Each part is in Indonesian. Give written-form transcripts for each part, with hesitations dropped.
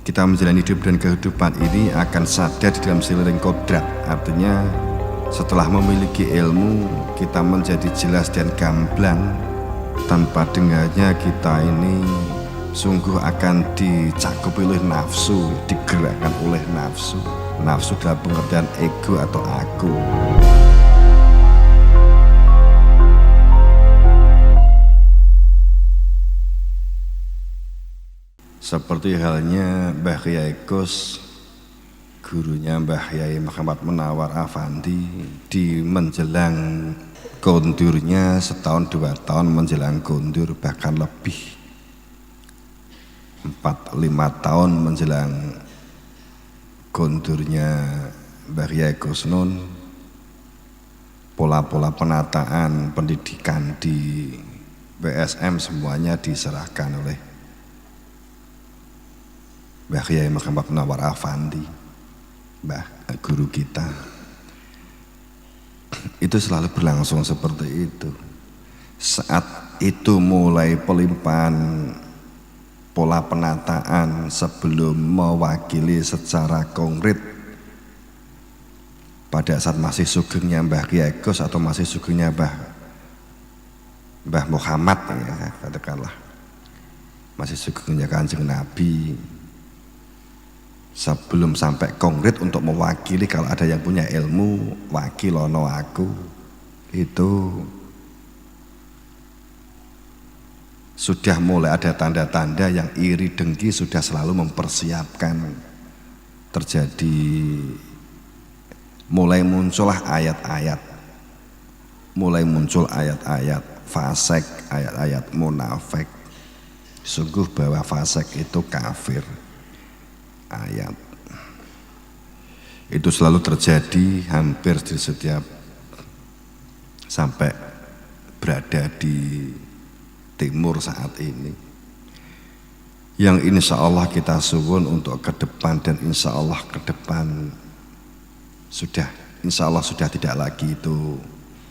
kita menjalani hidup dan kehidupan ini akan sadar di dalam seliring kodrat. Artinya setelah memiliki ilmu, kita menjadi jelas dan gamblang. Tanpa dengannya kita ini sungguh akan dicakupi oleh nafsu, digerakkan oleh nafsu. Nafsu dalam pengertian ego atau aku. Seperti halnya Mbah Kyai Gus, gurunya Mbah Yai Muhammad Munawar Afandi, di menjelang kondurnya setahun 2 tahun menjelang kondur, bahkan lebih 4-5 tahun menjelang kondurnya Mbah Kyai Gus Nun, pola-pola penataan pendidikan di BSM semuanya diserahkan oleh Mbah Kyai Muhammad Munawar Afandi, Mbah guru kita. Itu selalu berlangsung seperti itu. Saat itu mulai pelimpahan pola penataan sebelum mewakili secara konkret. Pada saat masih sugengnya Mbah Kyai Gus atau masih sugengnya Mbah Muhammad, ya katakanlah, masih sugengnya Kanjeng Nabi. Sebelum sampai konkret untuk mewakili, kalau ada yang punya ilmu, wakilono aku, itu sudah mulai ada tanda-tanda yang iri dengki sudah selalu mempersiapkan terjadi. Mulai muncullah ayat-ayat, mulai muncul ayat-ayat fasik, ayat-ayat munafik. Sungguh bahwa fasik itu kafir. Ayat itu selalu terjadi hampir di setiap sampai berada di timur saat ini, yang insya Allah kita suwun untuk ke depan, dan insya Allah ke depan sudah, insya Allah sudah tidak lagi itu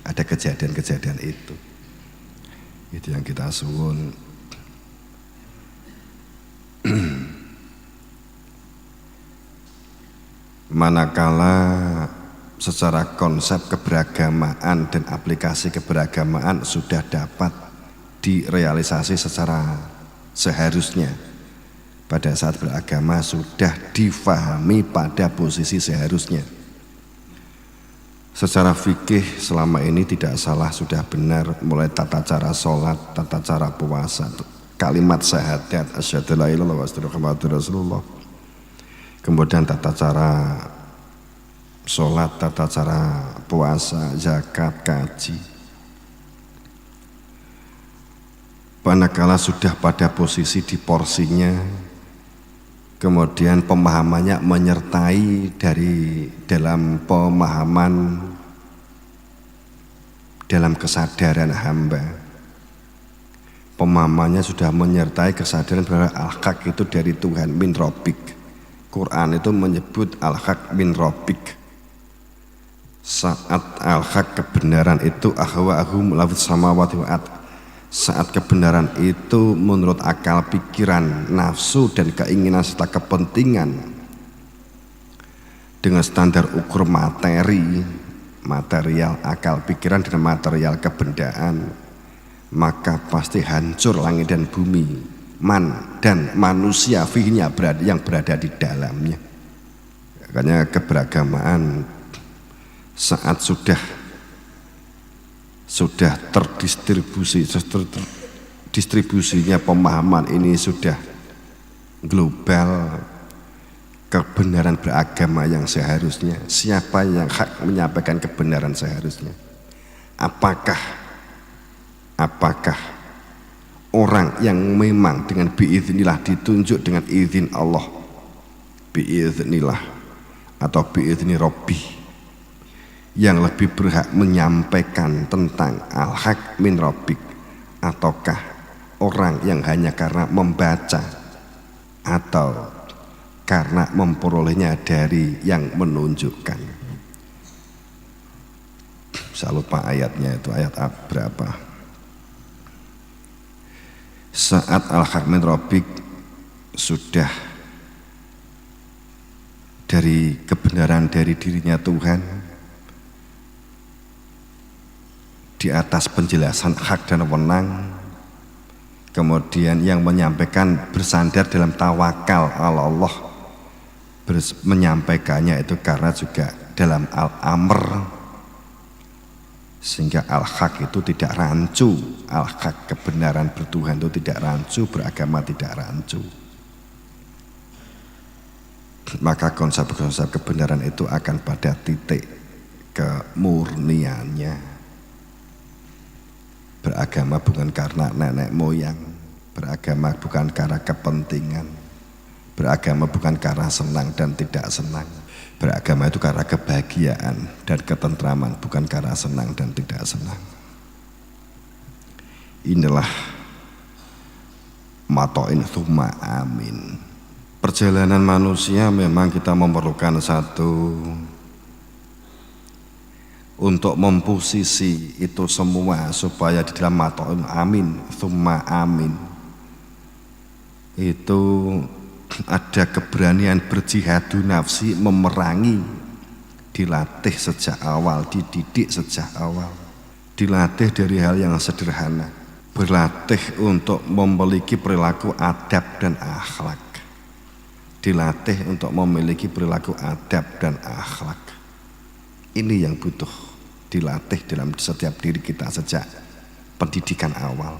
ada kejadian-kejadian itu yang kita suwun. Manakala secara konsep keberagamaan dan aplikasi keberagamaan sudah dapat direalisasi secara seharusnya, pada saat beragama sudah difahami pada posisi seharusnya. Secara fikih selama ini tidak salah, sudah benar, mulai tata cara sholat, tata cara puasa, kalimat syahadat asyhadu alla ilaha illallah wa asyhadu anna muhammadar rasulullah, kemudian tata cara sholat, tata cara puasa, zakat, kaji. Manakala sudah pada posisi di porsinya, kemudian pemahamannya menyertai dari dalam pemahaman, dalam kesadaran hamba. Pemahamannya sudah menyertai kesadaran bahwa al-haq itu dari Tuhan, min rabbik. Quran itu menyebut al-haq min rabbik. Saat al-haq kebenaran itu ahwa'ahum lafidz samawati wa'ad. Saat kebenaran itu menurut akal pikiran, nafsu dan keinginan serta kepentingan dengan standar ukur materi, material, akal pikiran dan material kebendaan, maka pasti hancur langit dan bumi, man dan manusia fihnya yang berada di dalamnya. Makanya keberagamaan saat sudah terdistribusi, distribusinya pemahaman ini sudah global, kebenaran beragama yang seharusnya, siapa yang hak menyampaikan kebenaran seharusnya? Apakah orang yang memang dengan biiznillah ditunjuk dengan izin Allah, biiznillah atau biizni Rabbi, yang lebih berhak menyampaikan tentang al-haq min rabbik, ataukah orang yang hanya karena membaca atau karena memperolehnya dari yang menunjukkan? Saya lupa ayatnya, itu ayat berapa. Saat al-haq min rabbik sudah dari kebenaran dari dirinya Tuhan, di atas penjelasan hak dan wewenang. Kemudian yang menyampaikan bersandar dalam tawakal Allah, menyampaikannya itu karena juga dalam al-amr, sehingga al-haq itu tidak rancu. Al-haq, kebenaran bertuhan itu tidak rancu, beragama tidak rancu. Maka konsep-konsep kebenaran itu akan pada titik kemurniannya. Beragama bukan karena nenek moyang, beragama bukan karena kepentingan, beragama bukan karena senang dan tidak senang. Beragama itu karena kebahagiaan dan ketentraman, bukan karena senang dan tidak senang. Inilah matoin thumma amin. Perjalanan manusia memang kita memerlukan satu untuk memposisi itu semua supaya di dalam matoin amin thumma amin itu ada keberanian berjihadu nafsi, memerangi, dilatih sejak awal, dididik sejak awal, dilatih dari hal yang sederhana, berlatih untuk memiliki perilaku adab dan akhlak, dilatih untuk memiliki perilaku adab dan akhlak. Ini yang butuh dilatih dalam setiap diri kita sejak pendidikan awal.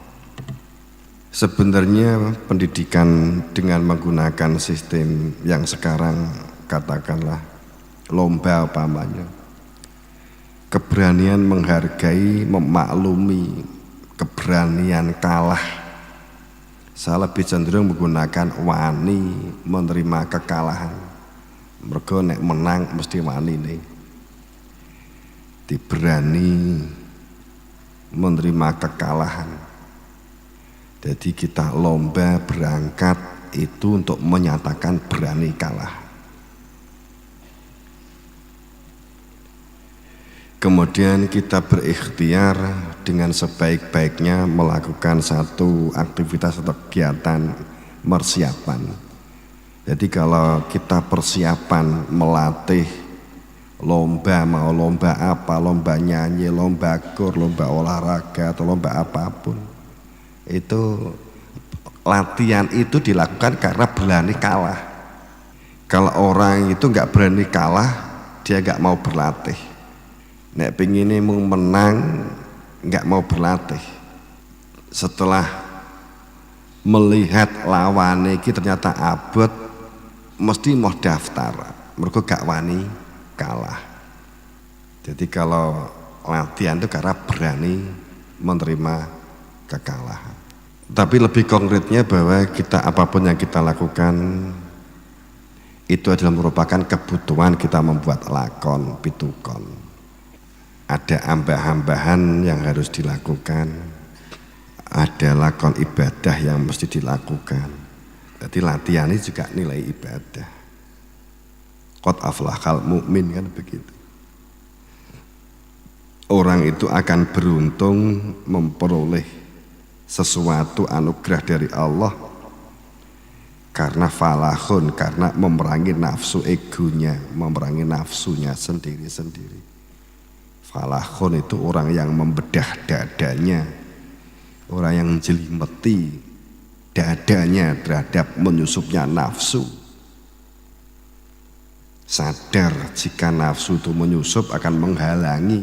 Sebenarnya pendidikan dengan menggunakan sistem yang sekarang katakanlah lomba umpamanya, keberanian menghargai, memaklumi, keberanian kalah. Saya lebih cenderung menggunakan wani menerima kekalahan. Mergo nek menang mesti wani nih. Diberani menerima kekalahan. Jadi kita lomba berangkat itu untuk menyatakan berani kalah. Kemudian kita berikhtiar dengan sebaik-baiknya melakukan satu aktivitas atau kegiatan persiapan. Jadi kalau kita persiapan melatih lomba, mau lomba apa, lomba nyanyi, lomba kur, lomba olahraga atau lomba apapun, itu latihan itu dilakukan karena berani kalah. Kalau orang itu nggak berani kalah, dia nggak mau berlatih. Nek pingine mau menang, nggak mau berlatih. Setelah melihat lawan iki ternyata abot, mesti mau daftar. Mergo gak wani kalah. Jadi kalau latihan itu karena berani menerima kekalahan. Tapi lebih konkretnya bahwa kita apapun yang kita lakukan itu adalah merupakan kebutuhan kita membuat lakon pitukon. Ada ambah-ambahan yang harus dilakukan, ada lakon ibadah yang mesti dilakukan. Jadi latihan ini juga nilai ibadah. Qad aflahal mu'min, kan begitu. Orang itu akan beruntung memperoleh sesuatu anugerah dari Allah karena falahun, karena memerangi nafsu egonya, memerangi nafsunya sendiri-sendiri. Falahun itu orang yang membedah dadanya, orang yang menjelimeti dadanya terhadap menyusupnya nafsu. Sadar jika nafsu itu menyusup akan menghalangi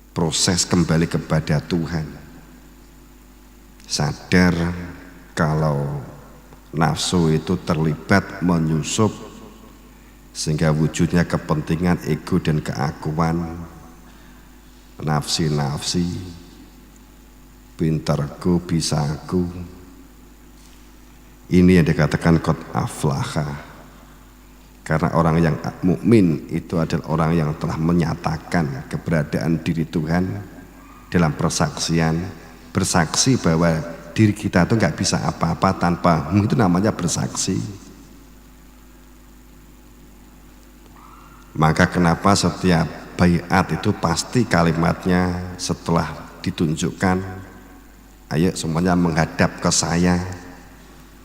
proses kembali kepada Tuhan. Sadar kalau nafsu itu terlibat menyusup sehingga wujudnya kepentingan ego dan keakuan, nafsi-nafsi, pintarku, bisaku. Ini yang dikatakan qad aflaha. Karena orang yang mukmin itu adalah orang yang telah menyatakan keberadaan diri Tuhan dalam persaksian, bersaksi bahwa diri kita itu nggak bisa apa-apa tanpa itu namanya bersaksi. Maka kenapa setiap baiat itu pasti kalimatnya setelah ditunjukkan, ayo semuanya menghadap ke saya,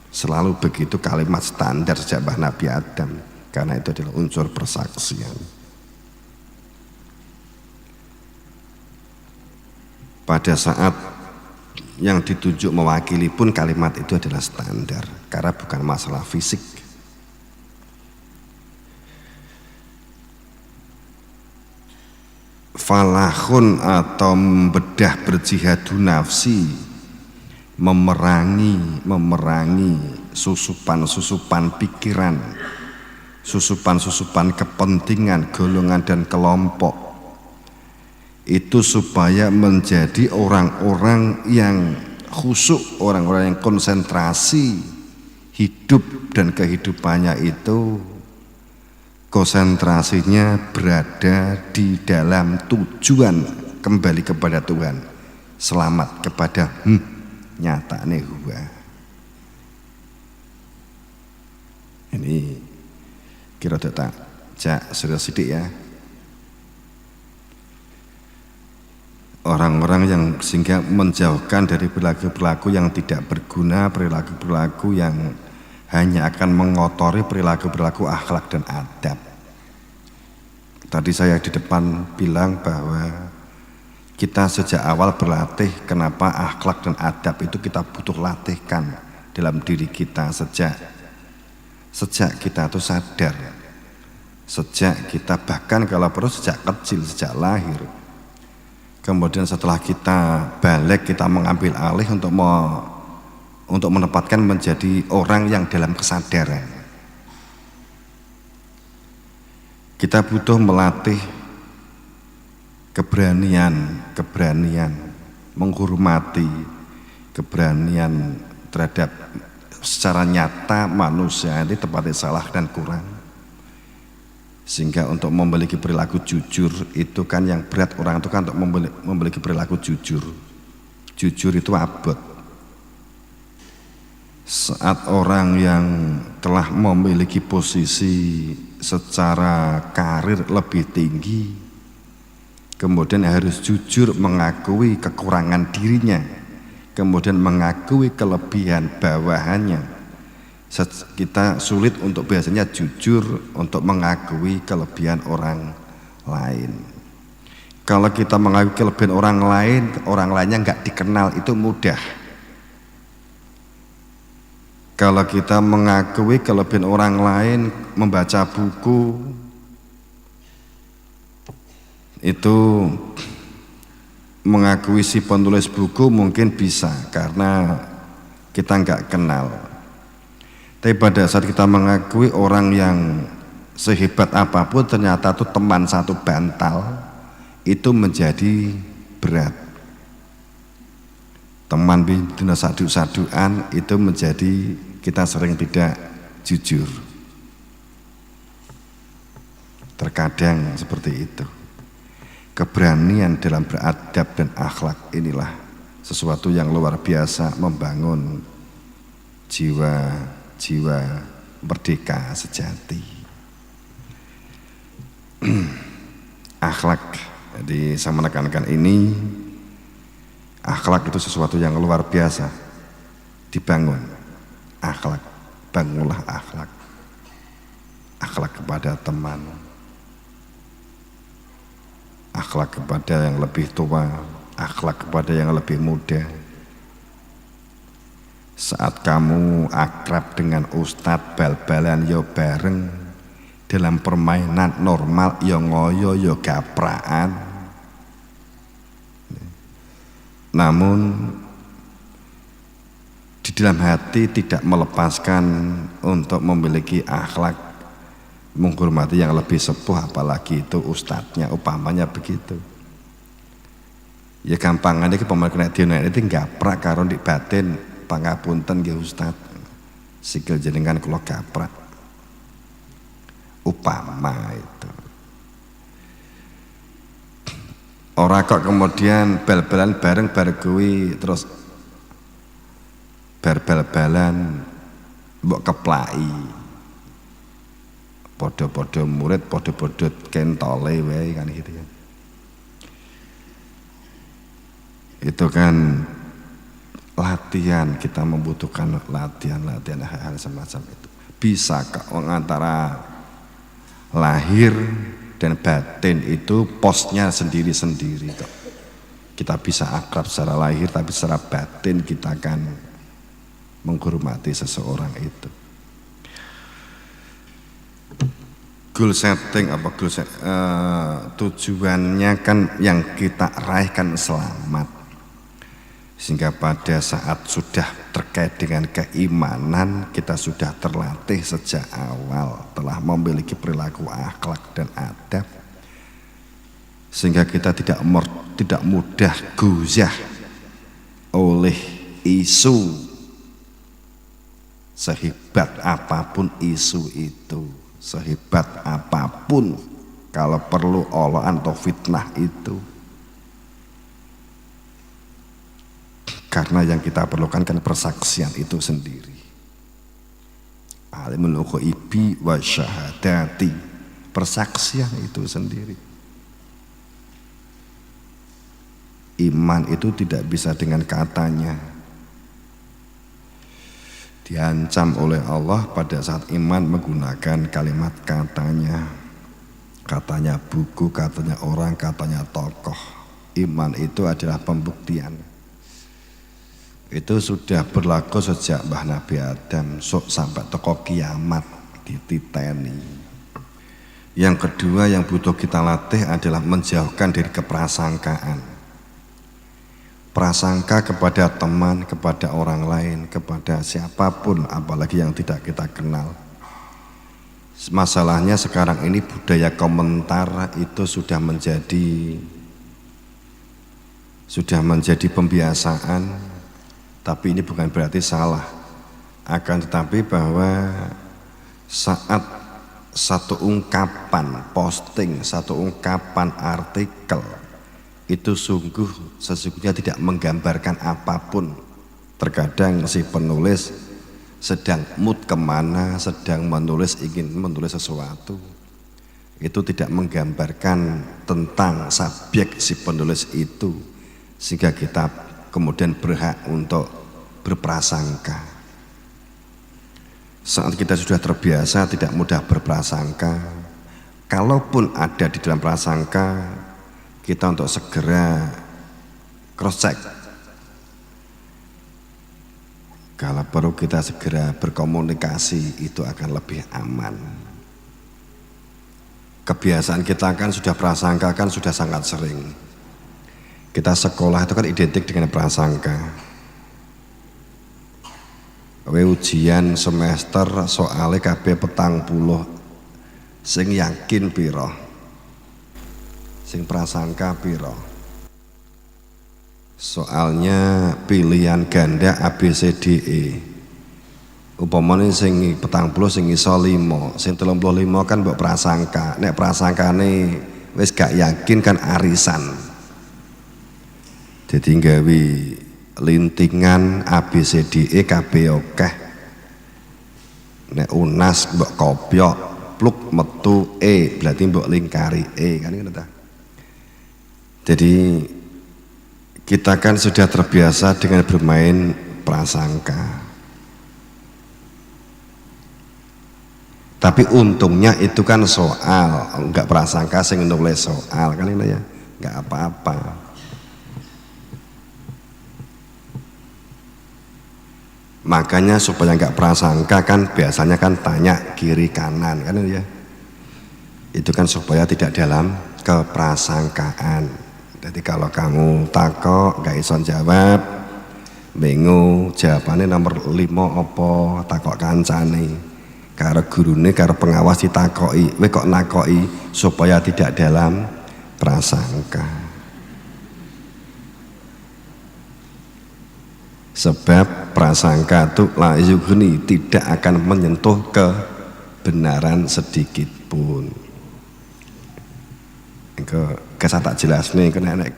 selalu begitu kalimat standar sejak Nabi Adam. karena itu adalah unsur persaksian. Pada saat yang ditunjuk mewakili pun kalimat itu adalah standar, karena bukan masalah fisik. Falahun atau membedah berjihadu nafsi, memerangi susupan-susupan pikiran, susupan-susupan kepentingan, golongan dan kelompok, itu supaya menjadi orang-orang yang khusyuk, orang-orang yang konsentrasi hidup dan kehidupannya itu konsentrasinya berada di dalam tujuan kembali kepada Tuhan, selamat kepada nyata huwa. Ini kira tak cak serius sidik ya. Orang-orang yang sehingga menjauhkan dari perilaku-perilaku yang tidak berguna, perilaku-perilaku yang hanya akan mengotori perilaku-perilaku akhlak dan adab. Tadi saya di depan bilang bahwa kita sejak awal berlatih, kenapa akhlak dan adab itu kita butuh latihkan dalam diri kita sejak kita itu sadar, sejak kita bahkan kalau perlu sejak kecil, sejak lahir. Kemudian setelah kita balik, kita mengambil alih untuk menempatkan menjadi orang yang dalam kesadaran. Kita butuh melatih keberanian menghormati, keberanian terhadap secara nyata manusia ini tepatnya salah dan kurang. Sehingga untuk memiliki perilaku jujur itu kan yang berat, orang itu kan untuk memiliki perilaku jujur. Jujur itu abot. Saat orang yang telah memiliki posisi secara karir lebih tinggi, kemudian harus jujur mengakui kekurangan dirinya, kemudian mengakui kelebihan bawahannya, kita sulit untuk biasanya jujur untuk mengakui kelebihan orang lain. Kalau kita mengakui kelebihan orang lainnya nggak dikenal, itu mudah. Kalau kita mengakui kelebihan orang lain, membaca buku, itu mengakui si penulis buku mungkin bisa karena kita nggak kenal. Tapi pada saat kita mengakui orang yang sehebat apapun ternyata itu teman satu bantal, itu menjadi berat. Teman bina sadu-saduan itu menjadi kita sering tidak jujur. Terkadang seperti itu. Keberanian dalam beradab dan akhlak inilah sesuatu yang luar biasa membangun jiwa merdeka sejati. Akhlak, jadi saya menekankan ini, akhlak itu sesuatu yang luar biasa dibangun. Akhlak, bangunlah akhlak. Akhlak kepada teman, akhlak kepada yang lebih tua, akhlak kepada yang lebih muda. Saat kamu akrab dengan ustadz, bal-balan yo bareng, dalam permainan normal yo ngoyo yo gapraan. Namun di dalam hati tidak melepaskan untuk memiliki akhlak, menghormati yang lebih sepuh, apalagi itu ustadznya, upamanya begitu. Ya gampangannya ke pemakai dina itu gaprak karo di batin, pangapunten nggih Ustaz, sikil jenengan kula gaprak, upama itu. Ora kok kemudian bal-balan bareng kuwi terus bal-balan mbok keplaki. Podo-podo murid, podo-podo kentole wae kan gitu kan. Itu kan latihan, kita membutuhkan latihan hal-hal semacam itu. Bisa kok antara Lahir dan batin itu posnya sendiri-sendiri kok. Kita bisa akrab secara lahir, tapi secara batin kita akan menghormati seseorang itu. Goal setting tujuannya kan yang kita raihkan selamat, sehingga pada saat sudah terkait dengan keimanan kita sudah terlatih sejak awal, telah memiliki perilaku akhlak dan adab, sehingga kita tidak mudah guzah oleh isu, sehebat apapun isu itu, sehebat apapun kalau perlu oloan atau fitnah itu, karena yang kita perlukan kan persaksian itu sendiri. Alimul ghaibi wa syahadati, persaksian itu sendiri. Iman itu tidak bisa dengan katanya. Diancam oleh Allah pada saat iman menggunakan kalimat katanya. Katanya buku, katanya orang, katanya tokoh. Iman itu adalah pembuktian. Itu sudah berlaku sejak Mbah Nabi Adam sampai toko kiamat dititeni. Yang kedua yang butuh kita latih adalah menjauhkan dari keprasangkaan. Prasangka kepada teman, kepada orang lain, kepada siapapun, apalagi yang tidak kita kenal. Masalahnya sekarang ini budaya komentar itu sudah menjadi pembiasaan, tapi ini bukan berarti salah. Akan tetapi bahwa saat satu ungkapan posting, satu ungkapan artikel itu sesungguhnya tidak menggambarkan apapun. Terkadang si penulis sedang mood kemana, sedang ingin menulis sesuatu, itu tidak menggambarkan tentang subjek si penulis itu, sehingga kita kemudian berhak untuk berprasangka. Saat kita sudah terbiasa tidak mudah berprasangka, kalaupun ada di dalam prasangka, kita untuk segera cross check. Kalau perlu kita segera berkomunikasi, itu akan lebih aman. Kebiasaan kita kan sudah prasangka kan sudah sangat sering. Kita sekolah itu kan identik dengan prasangka. Ujian semester soalnya kabeh 40, sing yakin piro, sing prasangka piro. Soalnya pilihan ganda ABCDE. Upamane sing 40 sing iso 5, sing 35 kan mbok prasangka. Nek prasangkane wis gak yakin kan arisan. Jadi gawe lintingan ABCDE kabeh akeh. Nek UNAS mbok kopyok pluk metu E, berarti mbok lingkari E kan ngono ta. Jadi kita kan sudah terbiasa dengan bermain prasangka. Tapi untungnya itu kan soal, enggak prasangka sing nulis soal kan ini ya, enggak apa-apa. Makanya supaya enggak prasangka kan biasanya kan tanya kiri kanan kan ya. Itu kan supaya tidak dalam keprasangkaan. Jadi kalau kamu takok gak iso jawab, bingung jawabannya nomor 5 apa, takok kancane, karo gurune karo pengawas ditakoki, we kok nakoki, supaya tidak dalam prasangka. Sebab prasangka itu la yughni, tidak akan menyentuh kebenaran sedikit pun. Kesah tak jelas nih kena nek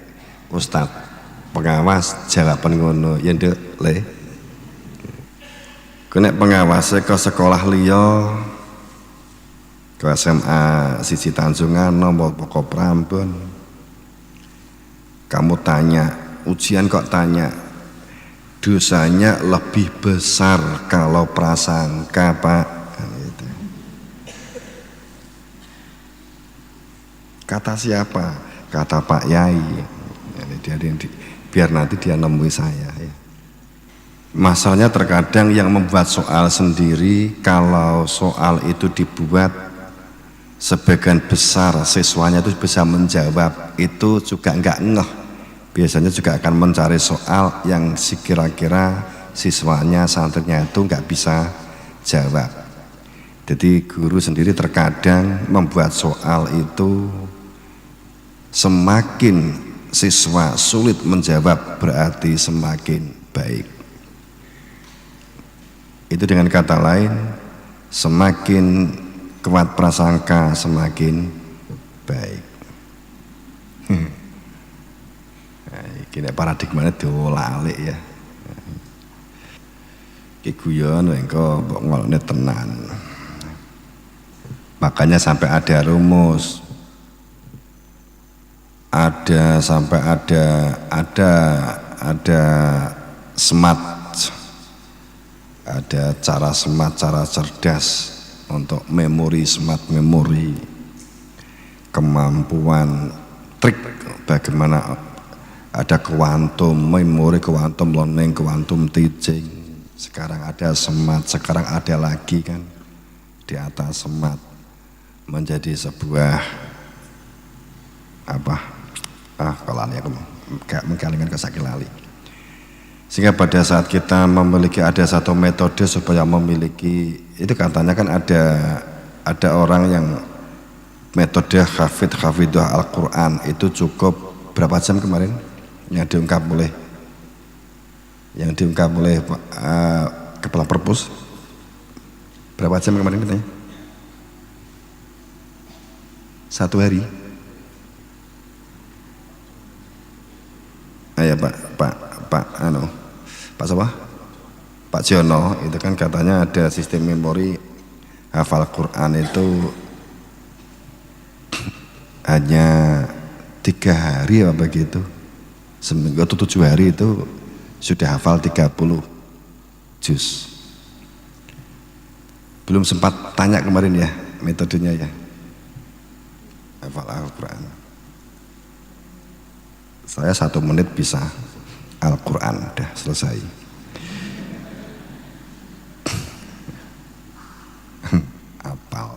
Ustad pengawas jawaban ngono ya ndek le. Kena pengawas ke sekolah liya, ke SMA sisi Tanjungan nomor pokok Prambon. Kamu tanya ujian kok tanya, dosanya lebih besar kalau prasangka Pak. Kata siapa? Kata Pak Yai. Biar nanti dia nemui saya ya. Masalahnya terkadang yang membuat soal sendiri, kalau soal itu dibuat sebagian besar siswanya itu bisa menjawab, itu juga enggak ngeh. Biasanya juga akan mencari soal yang kira-kira siswanya, santrinya itu enggak bisa jawab. Jadi guru sendiri terkadang membuat soal itu semakin siswa sulit menjawab berarti semakin baik. Itu dengan kata lain, semakin kuat prasangka semakin baik. Kini paradigmanya diolak-alik ya. Ki guyon engko mbok ngolone tenan. Makanya sampai ada rumus, ada smart, ada cara smart, cara cerdas untuk memori, smart memori, kemampuan trik bagaimana ada kuantum memori, kuantum learning, kuantum teaching. Sekarang ada smart, sekarang ada lagi kan di atas smart menjadi sebuah apa? Kalau aku mengkalingan kesakit lali. Sehingga pada saat kita memiliki ada satu metode supaya memiliki, itu katanya kan ada orang yang metode hafidhah Al-Quran itu cukup berapa jam kemarin yang diungkap oleh Kepala Perpus, berapa jam kemarin katanya? 1 hari. Ya Pak siapa? Pak Jono itu kan katanya ada sistem memori hafal Quran itu hanya 3 hari apa begitu, seminggu atau 7 hari itu sudah hafal 30 juz. Belum sempat tanya kemarin ya metodenya ya hafal Al-Quran. Saya 1 menit bisa Al-Quran, udah selesai. Apal.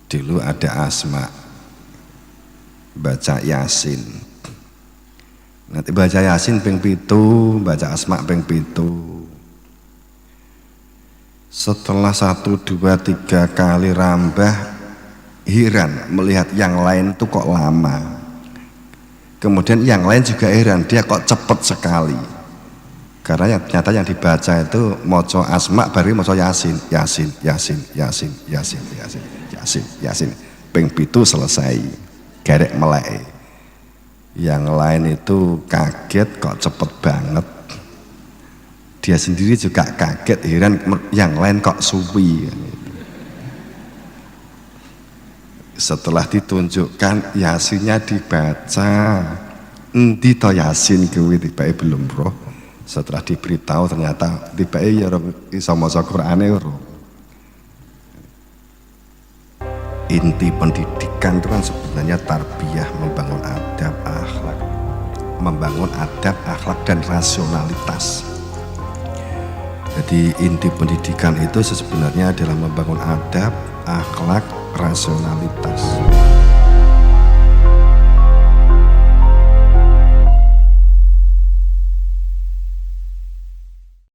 Dulu ada Asma baca Yasin. Nanti baca Yasin ping 7, baca Asma ping 7. Setelah 1, 2, 3 kali rambah, heran melihat yang lain tuh kok lama. Kemudian yang lain juga heran, dia kok cepet sekali. Karena ternyata yang dibaca itu moco Asma baru moco Yasin. Ping 7 selesai, gerek melek. Yang lain itu kaget kok cepet banget. Dia sendiri juga kaget, heran yang lain kok suwi. Setelah ditunjukkan Yasinnya dibaca, endi to Yasin kuwi tibake belum roh. Setelah diberitahu ternyata tibake ya iso maca Qur'ane roh. Inti pendidikan itu kan sebenarnya tarbiyah, membangun adab akhlak dan rasionalitas. Jadi inti pendidikan itu sebenarnya adalah membangun adab, akhlak, rasionalitas.